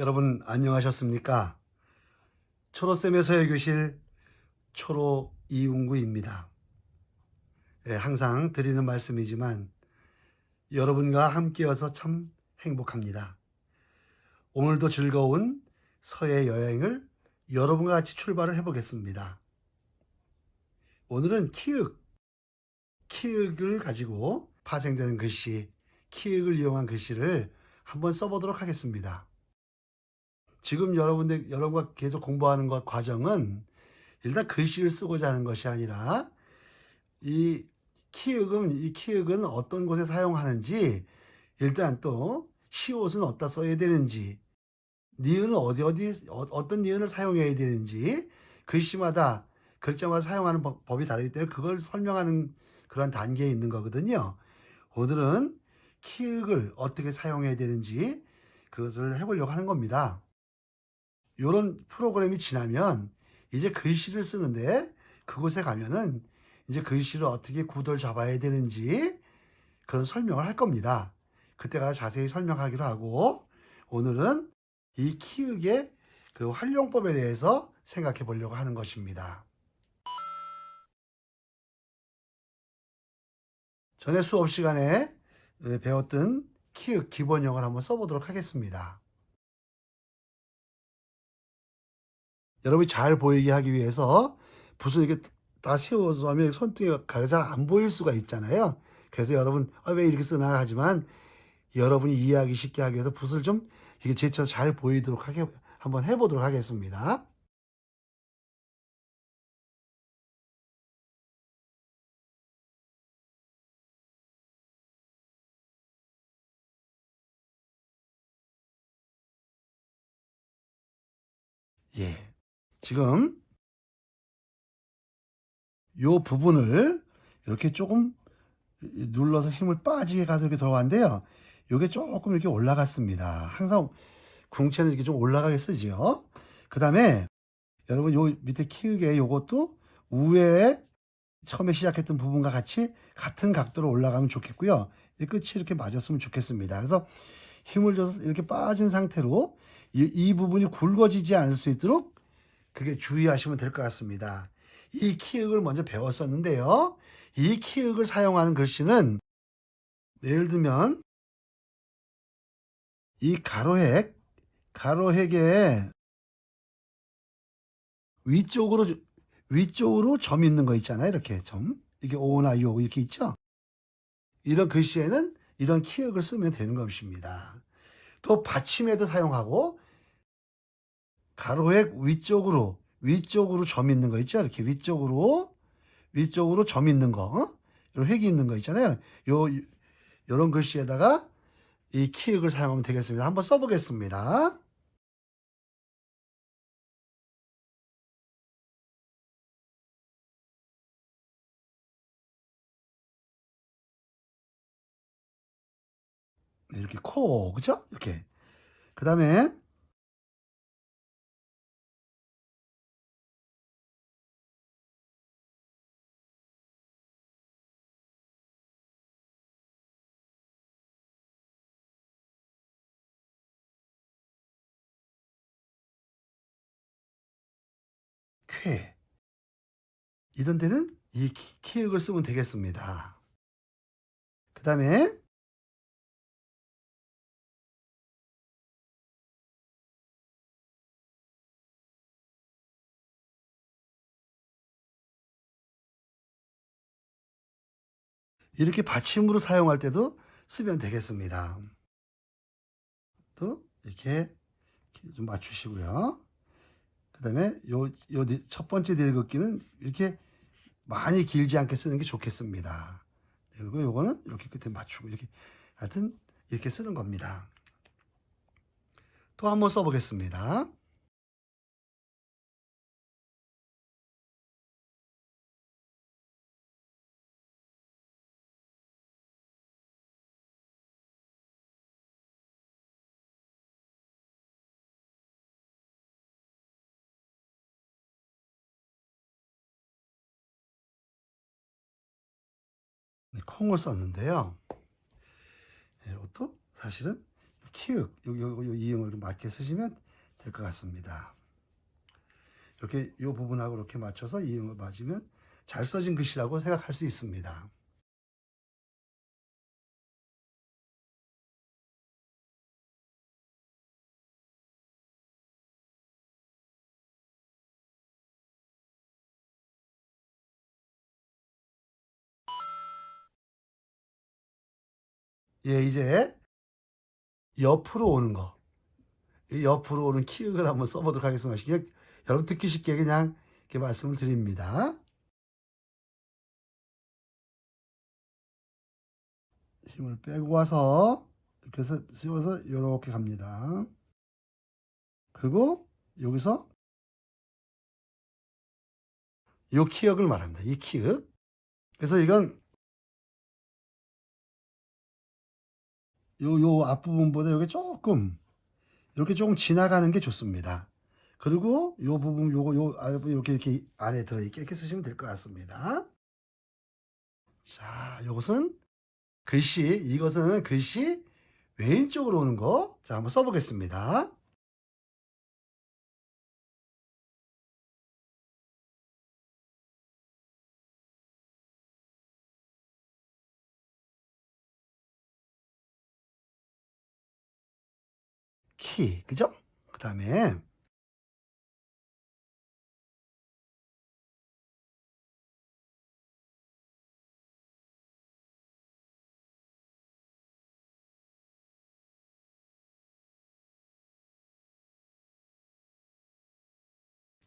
여러분 안녕하셨습니까? 초로쌤의 서예교실 초로 이웅구입니다. 항상 드리는 말씀이지만 여러분과 함께여서 참 행복합니다. 오늘도 즐거운 서예 여행을 여러분과 같이 출발을 해보겠습니다. 오늘은 키읔을 가지고 파생되는 글씨, 키읔을 이용한 글씨를 한번 써보도록 하겠습니다. 지금 여러분과 계속 공부하는 것 과정은 일단 글씨를 쓰고자 하는 것이 아니라 이 키읔은 어떤 곳에 사용하는지, 일단 또 시옷은 어디다 써야 되는지, 니은은 어떤 니은을 사용해야 되는지, 글씨마다 글자마다 사용하는 법이 다르기 때문에 그걸 설명하는 그런 단계에 있는 거거든요. 오늘은 키읔을 어떻게 사용해야 되는지 그것을 해보려고 하는 겁니다. 요런 프로그램이 지나면 이제 글씨를 쓰는데, 그곳에 가면은 이제 글씨를 어떻게 구도를 잡아야 되는지 그런 설명을 할 겁니다. 그때가 자세히 설명하기로 하고, 오늘은 이 키읔의 그 활용법에 대해서 생각해 보려고 하는 것입니다. 전에 수업 시간에 배웠던 키읔 기본형을 한번 써보도록 하겠습니다. 여러분이 잘 보이게 하기 위해서 붓을 이렇게 다 세워서 하면 손등에 잘 안 보일 수가 있잖아요. 그래서 여러분 왜 이렇게 쓰나 하지만, 여러분이 이해하기 쉽게 하기 위해서 붓을 좀 이게 제쳐 잘 보이도록 하게 한번 해보도록 하겠습니다. 예. 지금 요 부분을 이렇게 조금 눌러서 힘을 빠지게 가서 이렇게 들어갔는데요. 요게 조금 이렇게 올라갔습니다. 항상 궁체는 이렇게 좀 올라가게 쓰지요. 그 다음에 여러분 요 밑에 키우게 요것도 우회에 처음에 시작했던 부분과 같이 같은 각도로 올라가면 좋겠고요. 이 끝이 이렇게 맞았으면 좋겠습니다. 그래서 힘을 줘서 이렇게 빠진 상태로 이 부분이 굵어지지 않을 수 있도록 그게 주의하시면 될 것 같습니다. 이 키읔을 먼저 배웠었는데요. 이 키읔을 사용하는 글씨는 예를 들면 이 가로획의 위쪽으로 위쪽으로 점 있는 거 있잖아요. 이렇게 점. 이게 오나 요 이렇게 있죠. 이런 글씨에는 이런 키읔을 쓰면 되는 것입니다. 또 받침에도 사용하고, 가로획 위쪽으로 점 있는 거 있죠. 이렇게 위쪽으로 점 있는 거, 이런 획이 있는 거 있잖아요. 요 요런 글씨에다가 이 키읔을 사용하면 되겠습니다. 한번 써보겠습니다. 네, 이렇게 그죠? 이렇게. 그 다음에 쾌, 이런 데는 이 키읔을 쓰면 되겠습니다. 그 다음에 이렇게 받침으로 사용할 때도 쓰면 되겠습니다. 또 이렇게 좀 맞추시고요. 그 다음에 첫 번째 내리긋기는 이렇게 많이 길지 않게 쓰는 게 좋겠습니다. 그리고 요거는 이렇게 끝에 맞추고, 이렇게 하여튼 이렇게 쓰는 겁니다. 또 한번 써보겠습니다. 네, 콩을 썼는데요. 네, 이것도 사실은 키읔 요 이응을 맞게 쓰시면 될 것 같습니다. 이렇게 이 부분하고 이렇게 맞춰서 이응을 맞으면 잘 써진 글씨라고 생각할 수 있습니다. 예, 이제 옆으로 오는 거, 이 옆으로 오는 키읔을 한번 써 보도록 하겠습니다. 그냥 여러분 듣기 쉽게 그냥 이렇게 말씀을 드립니다. 힘을 빼고 와서 이렇게 해서 씌워서 요렇게 갑니다. 그리고 여기서 요 키읔을 말합니다. 이 키읔. 그래서 이건 요 앞부분보다 요게 쪼끔 요렇게 조금 지나가는 게 좋습니다. 그리고 요 부분 요거 요 요렇게 이렇게 안에 들어 있게 이렇게 쓰시면 될 것 같습니다. 자, 요것은 이것은 글씨 왼쪽으로 오는 거. 자, 한번 써 보겠습니다. 키. 그죠? 그다음에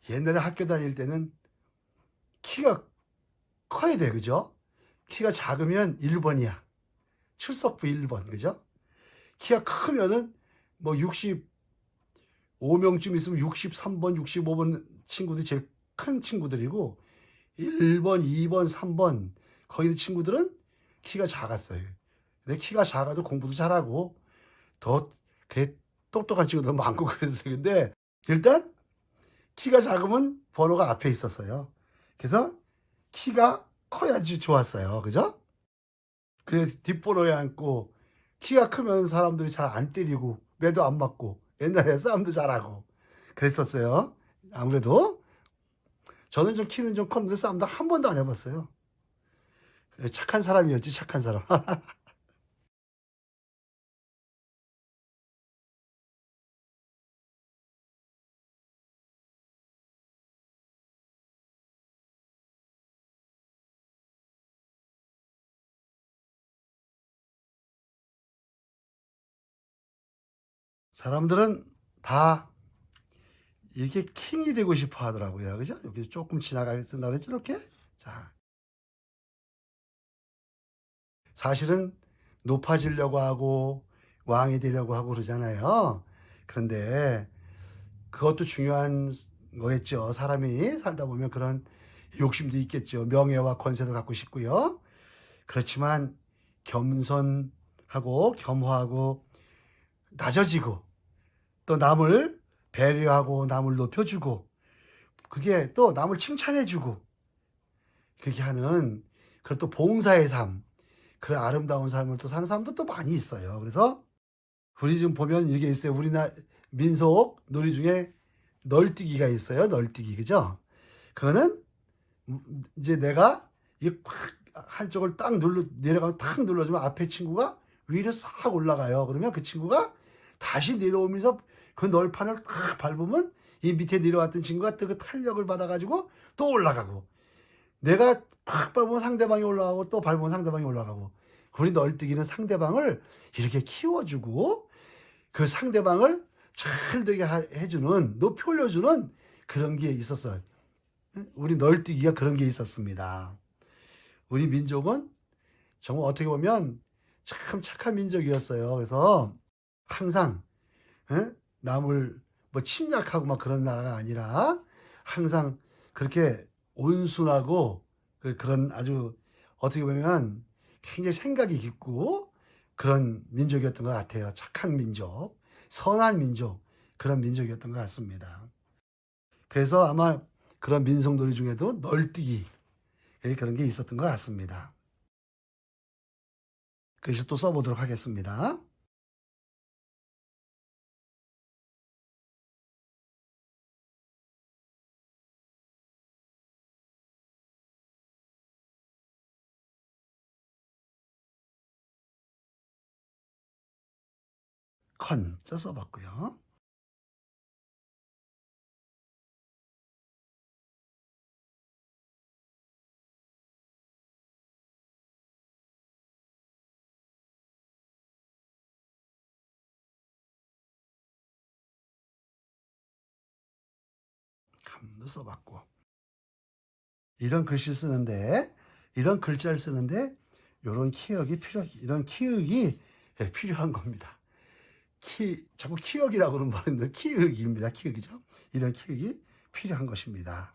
옛날에 학교 다닐 때는 키가 커야 돼. 그죠? 키가 작으면 1 번이야. 출석부 1 번. 그죠? 키가 크면은 뭐 65 명쯤 있으면 63 번, 65번 친구들이 제일 큰 친구들이고 1 번, 2 번, 3번 거기 있는 친구들은 키가 작았어요. 근데 키가 작아도 공부도 잘하고 더 그 똑똑한 친구도 많고 그랬어요. 근데 일단 키가 작으면 번호가 앞에 있었어요. 그래서 키가 커야지 좋았어요. 그죠? 그래 뒷번호에 앉고 키가 크면 사람들이 잘 안 때리고 매도 안 맞고 옛날에 싸움도 잘하고 그랬었어요. 아무래도 저는 좀 키는 좀 컸는데 싸움도 한 번도 안 해 봤어요. 착한 사람이었지 착한 사람. 사람들은 다 이렇게 킹이 되고 싶어 하더라고요. 그죠? 여기 조금 지나가게 쓴다 그랬죠 이렇게? 자, 사실은 높아지려고 하고 왕이 되려고 하고 그러잖아요. 그런데 그것도 중요한 거겠죠. 사람이 살다 보면 그런 욕심도 있겠죠. 명예와 권세도 갖고 싶고요. 그렇지만 겸손하고 겸허하고 낮아지고 또 남을 배려하고 남을 높여주고 그게 또 남을 칭찬해 주고 그렇게 하는 그런 또 봉사의 삶 그런 아름다운 삶을 또 사는 사람도 또 많이 있어요. 그래서 우리 지금 보면 이게 있어요. 우리나 민속 놀이 중에 널뛰기가 있어요. 널뛰기. 그죠? 그거는 이제 내가 이게 팍 한쪽을 딱 내려가면 탁 눌러주면 앞에 친구가 위로 싹 올라가요. 그러면 그 친구가 다시 내려오면서 그 널판을 탁 밟으면 이 밑에 내려왔던 친구가 또 그 탄력을 받아가지고 또 올라가고 내가 팍 밟으면 상대방이 올라가고 또 밟으면 상대방이 올라가고 우리 널뛰기는 상대방을 이렇게 키워주고 그 상대방을 잘 되게 해주는 높이 올려주는 그런 게 있었어요. 우리 널뛰기가 그런 게 있었습니다. 우리 민족은 정말 어떻게 보면 참 착한 민족이었어요. 그래서 항상 예? 남을 뭐 침략하고 막 그런 나라가 아니라 항상 그렇게 온순하고 그런 아주 어떻게 보면 굉장히 생각이 깊고 그런 민족이었던 것 같아요. 착한 민족, 선한 민족, 그런 민족이었던 것 같습니다. 그래서 아마 그런 민속놀이 중에도 널뛰기 그런 게 있었던 것 같습니다. 그래서 또 써보도록 하겠습니다. 컨 써봤고요. 감도 써봤고. 이런 글씨 쓰는데, 이런 글자를 쓰는데 요런 키역이 이런 키읔이 예 필요한 겁니다. 자꾸 키역이라고 그러면 바른데 키읔입니다. 키읔이죠. 이런 키읔이 필요한 것입니다.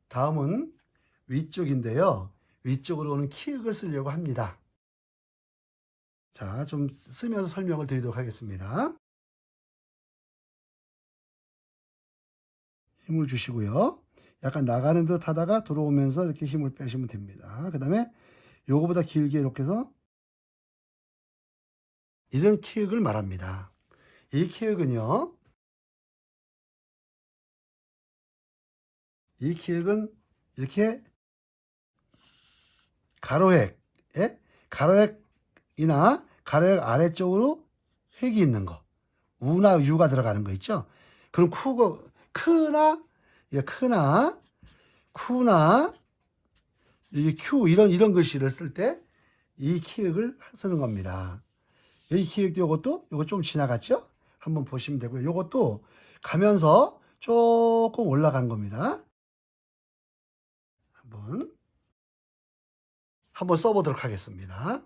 다음은 위쪽인데요. 위쪽으로 오는 키읔을 쓰려고 합니다. 자, 좀 쓰면서 설명을 드리도록 하겠습니다. 힘을 주시고요. 약간 나가는 듯 하다가 들어오면서 이렇게 힘을 빼시면 됩니다. 그 다음에 요거보다 길게 이렇게 해서 이런 키읔을 말합니다. 이 키읔은요. 이 키읔은 이렇게 가로획, 예? 가로획이나 가로획 아래쪽으로 획이 있는 거. 우나 유가 들어가는 거 있죠? 그럼 크나, 예, 크나, 쿠나, 이 큐, 이런 글씨를 쓸 때 이 키읔을 쓰는 겁니다. 이 키읔도 요거 좀 지나갔죠? 한번 보시면 되고요. 요것도 가면서 조금 올라간 겁니다. 한번 써보도록 하겠습니다.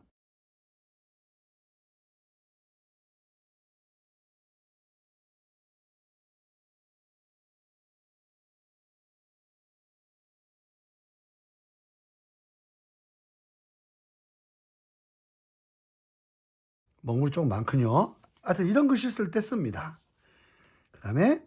먹물이 좀 많군요. 하여튼 이런 글씨 쓸 때 씁니다. 그 다음에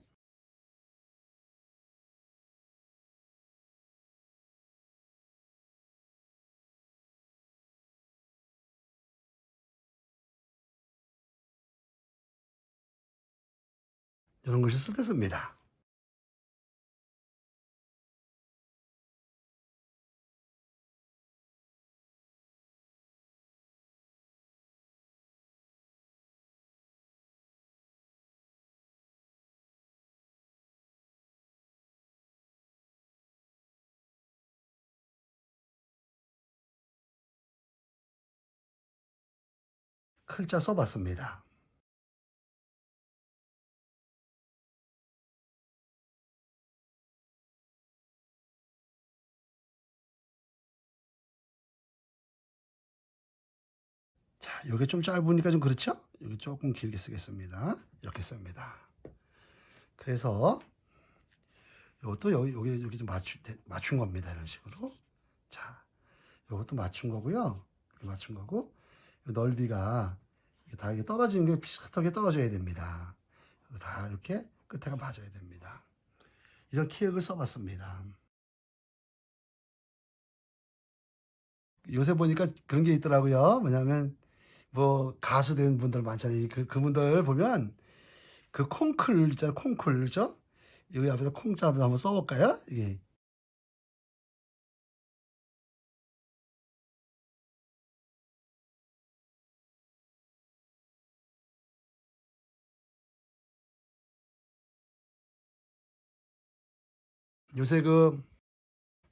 이런 글씨 쓸 때 씁니다. 글자 써봤습니다. 자, 요게 좀 짧으니까 좀 그렇죠? 여기 조금 길게 쓰겠습니다. 이렇게 씁니다. 그래서 요것도 여기 좀 맞춘 겁니다. 이런 식으로. 자, 요것도 맞춘 거고요. 이렇게 맞춘 거고, 요 넓이가 다 이게 떨어지는 게 비슷하게 떨어져야 됩니다. 다 이렇게 끝에가 맞아야 됩니다. 이런 키읔을 써봤습니다. 요새 보니까 그런 게 있더라고요. 뭐냐면 뭐 가수 된 분들 많잖아요. 그분들 보면 그 콩클 있잖아요. 콩클 그죠? 여기 앞에서 콩자도 한번 써볼까요? 이게 요새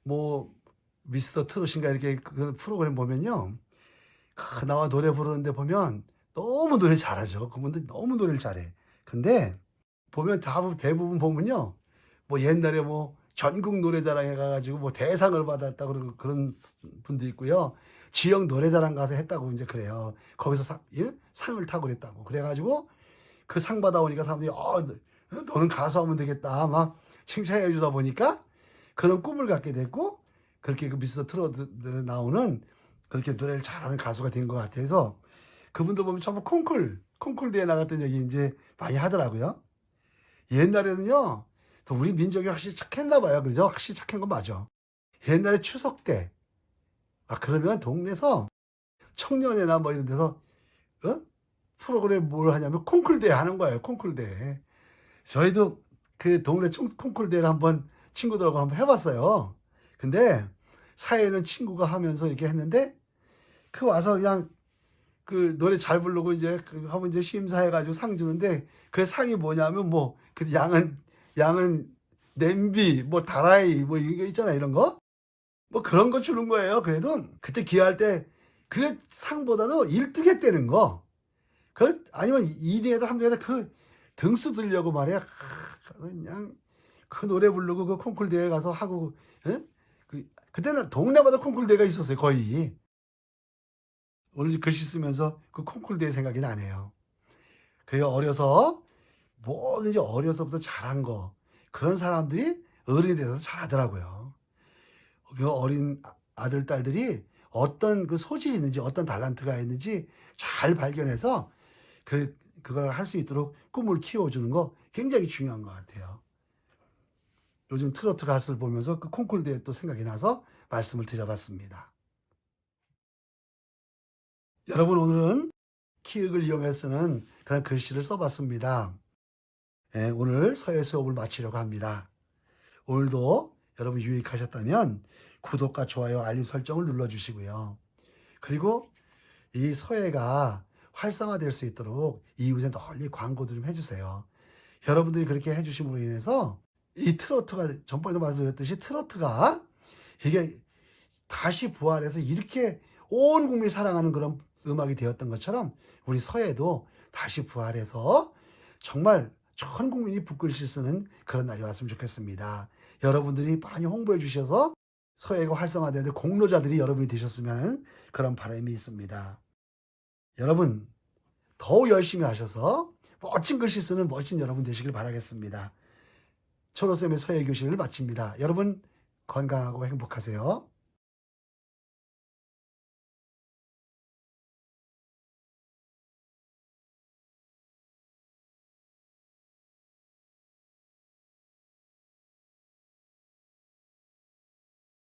뭐 미스터 트롯인가 이렇게 그 프로그램 보면요. 나와 노래 부르는데 보면 너무 노래 잘하죠. 그분들 너무 노래를 잘해. 근데 보면 대부분 보면요. 뭐 옛날에 뭐 전국 노래자랑에 가가지고 뭐 대상을 받았다 그러고 그런 분도 있고요. 지역 노래자랑 가서 했다고 이제 그래요. 거기서 예? 상을 타고 그랬다고. 그래가지고 그 상 받아오니까 사람들이 너는 가수 하면 되겠다 막 칭찬해 주다 보니까 그런 꿈을 갖게 됐고 그렇게 그 미스터 트롯 나오는 그렇게 노래를 잘하는 가수가 된 것 같아서 그분들 보면 전부 콩쿨 대회 나갔던 얘기 이제 많이 하더라고요. 옛날에는요, 또 우리 민족이 확실히 착했나 봐요. 그죠? 확실히 착한 건 맞아. 옛날에 추석 때, 그러면 동네에서 청년회나 뭐 이런 데서 어? 프로그램 뭘 하냐면 콩쿨 대회 하는 거예요, 콩쿨 대회. 저희도 그 동네 콩쿨 대회를 한번 친구들하고 한번 해 봤어요. 근데 사회는 친구가 하면서 이렇게 했는데 그 와서 그냥 그 노래 잘 부르고 이제 그 하면 이제 심사해 가지고 상 주는데 그 상이 뭐냐면 뭐 그 양은 냄비 뭐 다라이 뭐 이거 있잖아요, 이런 거. 뭐 그런 거 주는 거예요. 그래도 그때 기여할 때 그 상보다도 1등 했다는 거. 그 아니면 2 등에다 3 등에다 그 등수 들려고 말이야. 그냥 그 노래 부르고 그 콩쿨 대회 가서 하고 예? 그때는 동네마다 콩쿨 대회가 있었어요, 거의. 오늘 글씨 쓰면서 그 콩쿨 대회 생각이 나네요. 그 어려서 뭐든지 어려서부터 잘한 거 그런 사람들이 어른이 돼서 잘하더라고요. 그 어린 아들 딸들이 어떤 그 소질이 있는지 어떤 달란트가 있는지 잘 발견해서 그걸 할 수 있도록 꿈을 키워주는 거 굉장히 중요한 것 같아요. 요즘 트로트 가수를 보면서 그 콩쿨 대회 또 생각이 나서 말씀을 드려봤습니다. 여러분 오늘은 키읔을 이용해 쓰는 그런 글씨를 써봤습니다. 예, 오늘 서예 수업을 마치려고 합니다. 오늘도 여러분 유익하셨다면 구독과 좋아요, 알림 설정을 눌러주시고요. 그리고 이 서예가 활성화될 수 있도록 이웃에 널리 광고도 좀 해주세요. 여러분들이 그렇게 해주심으로 인해서 이 트로트가 전번에도 말씀드렸듯이 트로트가 이게 다시 부활해서 이렇게 온 국민이 사랑하는 그런 음악이 되었던 것처럼 우리 서예도 다시 부활해서 정말 전 국민이 붓글씨 쓰는 그런 날이 왔으면 좋겠습니다. 여러분들이 많이 홍보해 주셔서 서예가 활성화되는 공로자들이 여러분이 되셨으면 하는 그런 바람이 있습니다. 여러분 더욱 열심히 하셔서 멋진 글씨 쓰는 멋진 여러분 되시길 바라겠습니다. 초로쌤의 서예 교실을 마칩니다. 여러분 건강하고 행복하세요.